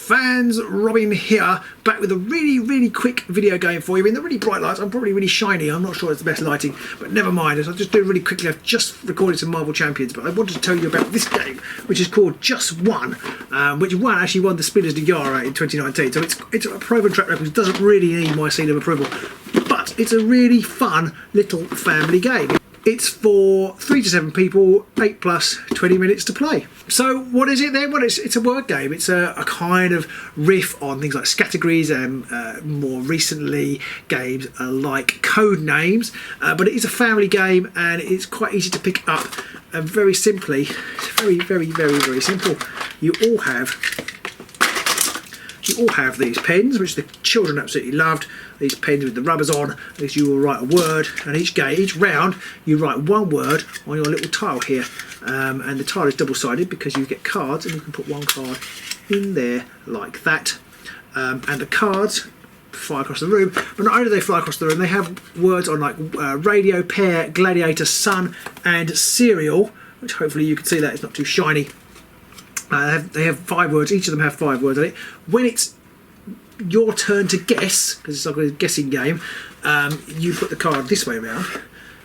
fans, Robin here, back with a really quick video game for you in the really bright lights. I'm probably really shiny, I'm not sure it's the best lighting, but never mind. I'll just do it really quickly. I've just recorded some Marvel Champions, but I wanted to tell you about this game, which is called Just One, which actually won the Spiele Des Jahre in 2019. So it's a proven track record, which doesn't really need my seal of approval, but it's a really fun little family game. It's for 3 to 7 people, 8 plus 20 minutes to play. So what is it then? Well, it's a word game. It's a kind of riff on things like categories and more recently games like code names. But it is a family game and it's quite easy to pick up. And very simply, very simple. You all have these pens, which the children absolutely loved. These pens with the rubbers on. These you will write a word, and each round you write one word on your little tile here, and the tile is double-sided because you get cards, and you can put one card in there like that. And the cards fly across the room, but not only do they fly across the room, they have words on like radio, pear, gladiator, sun, and cereal, which hopefully you can see that it's not too shiny. They have 5 words. Each of them have 5 words on it. When it's your turn to guess, because it's like a guessing game, you put the card this way around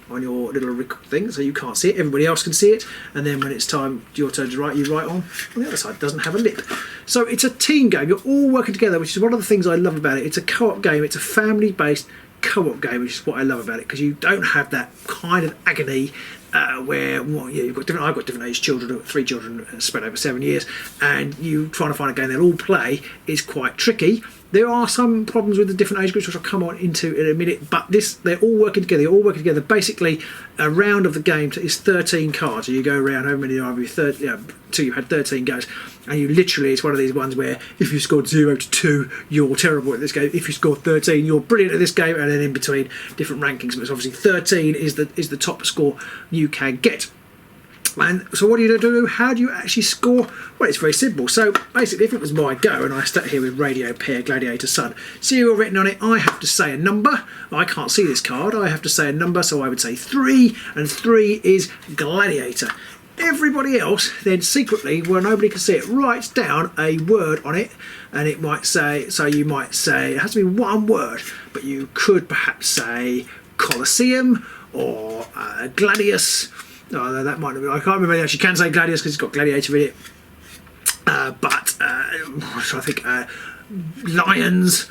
on your little thing, so you can't see it. Everybody else can see it. And then when it's time your turn to write, you write on the other side. It doesn't have a lip. So it's a team game. You're all working together, which is one of the things I love about it. It's a co-op game. It's a family-based co-op game, which is what I love about it, because you don't have that kind of agony where you've got different. I've got different age children, 3 children spread over 7 years, and you trying to find a game they'll all play is quite tricky. There are some problems with the different age groups, which I'll come on into in a minute, but they're all working together. You're all working together. Basically, a round of the game is 13 cards. So you go around, however many are you, till you've had 13 goes, and you literally, it's one of these ones where if you scored 0 to 2, you're terrible at this game. If you scored 13, you're brilliant at this game, and then in between different rankings. But it's obviously 13 is the top score you can get. And so what do you do? How do you actually score? Well, it's very simple. So basically, if it was my go and I sat here with radio, pear, gladiator, sun, cereal written on it, I have to say a number. I can't see this card. I have to say a number, so I would say 3, and 3 is gladiator. Everybody else then secretly, where nobody can see it, writes down a word on it, and it might say, so you might say, it has to be one word, but you could perhaps say Colosseum or Gladius. No, that might have been, I can't remember. Actually, can say Gladius because it's got Gladiator in it. So I think Lions,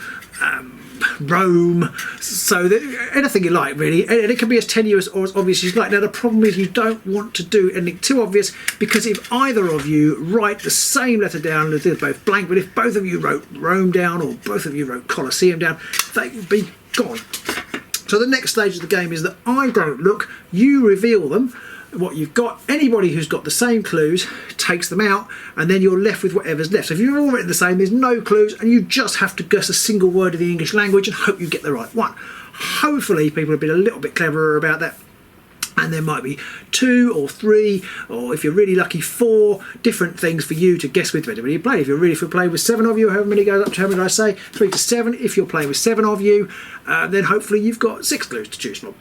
Rome. So anything you like, really. And it can be as tenuous or as obvious as you like. Now, the problem is you don't want to do anything too obvious, because if either of you write the same letter down, they're both blank, but if both of you wrote Rome down or both of you wrote Colosseum down, they would be gone. So the next stage of the game is that I don't look, you reveal them, what you've got. Anybody who's got the same clues takes them out, and then you're left with whatever's left. So if you've all written the same, there's no clues, and you just have to guess a single word of the English language and hope you get the right one. Hopefully people have been a little bit cleverer about that, and there might be 2 or 3, or if you're really lucky, 4 different things for you to guess with when you play. If you're playing with 7 of you, however many goes up to, how many did I say? 3 to 7. If you're playing with 7 of you, then hopefully you've got 6 clues to choose from.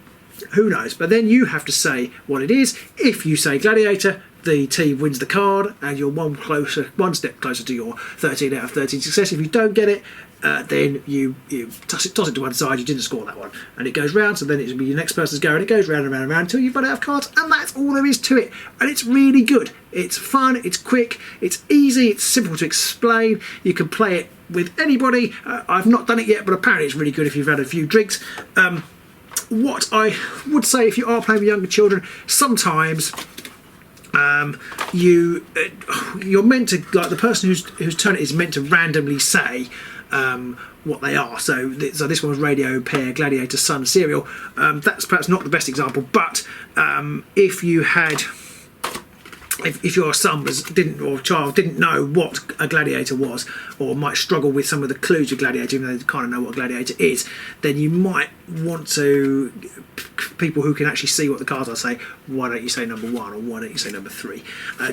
Who knows? But then you have to say what it is. If you say gladiator, the team wins the card, and you're one step closer to your 13 out of 13 success. If you don't get it, then you toss it to one side. You didn't score that one, and it goes round. So then it's your next person's go, and it goes round and round and round until you've run out of cards, and that's all there is to it. And it's really good. It's fun. It's quick. It's easy. It's simple to explain. You can play it with anybody. I've not done it yet, but apparently it's really good if you've had a few drinks. What I would say, if you are playing with younger children, sometimes you're meant to, like, the person whose turn it is meant to randomly say what they are. So this one was radio, pear, gladiator, sun, cereal. That's perhaps not the best example, but if you had, if your son or child didn't know what a gladiator was, or might struggle with some of the clues of gladiator, even though they kind of know what a gladiator is, then you might want to people who can actually see what the cards are, say, why don't you say number 1 or why don't you say number 3,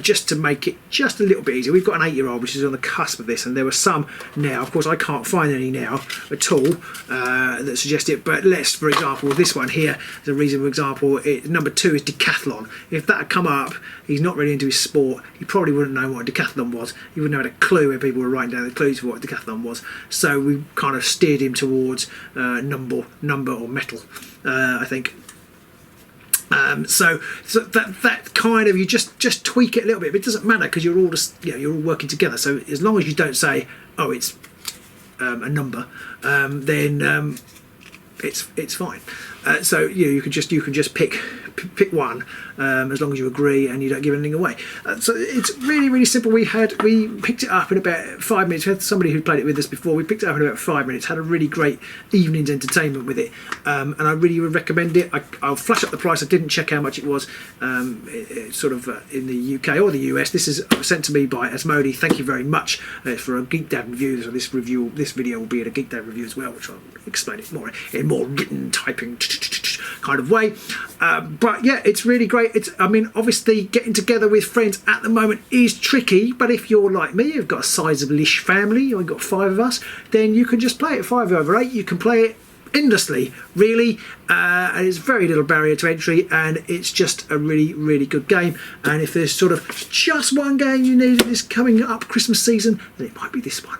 just to make it just a little bit easier. We've got an 8-year-old which is on the cusp of this, and there were some now, of course I can't find any now at all that suggest it, but let's, for example, this one here is a reasonable example. Number 2 is decathlon. If that had come up, he's not really into his sport, he probably wouldn't know what a decathlon was, he wouldn't have had a clue when people were writing down the clues for what a decathlon was, so we kind of steered him towards number or metal, I think. So that kind of, you just tweak it a little bit, but it doesn't matter because you're all just, you're all working together. So as long as you don't say, oh, it's a number, then it's fine. So you can just pick one, as long as you agree and you don't give anything away. So it's really simple. We picked it up in about 5 minutes. We had somebody who played it with us before. We picked it up in about 5 minutes. Had a really great evening's entertainment with it, and I really would recommend it. I'll flash up the price. I didn't check how much it was. It's sort of in the UK or the US. This is sent to me by Asmodi. Thank you very much for a Geek Dad review. So this video will be in a Geek Dad review as well, which I'll explain it more in more written typing kind of way. But yeah, it's really great. I mean, obviously getting together with friends at the moment is tricky, but if you're like me, you've got a sizable-ish family, you've got 5 of us, then you can just play it 5 over 8. You can play it endlessly, really, and it's very little barrier to entry, and it's just a really good game. And if there's sort of just one game you need in this coming up Christmas season, then it might be this one.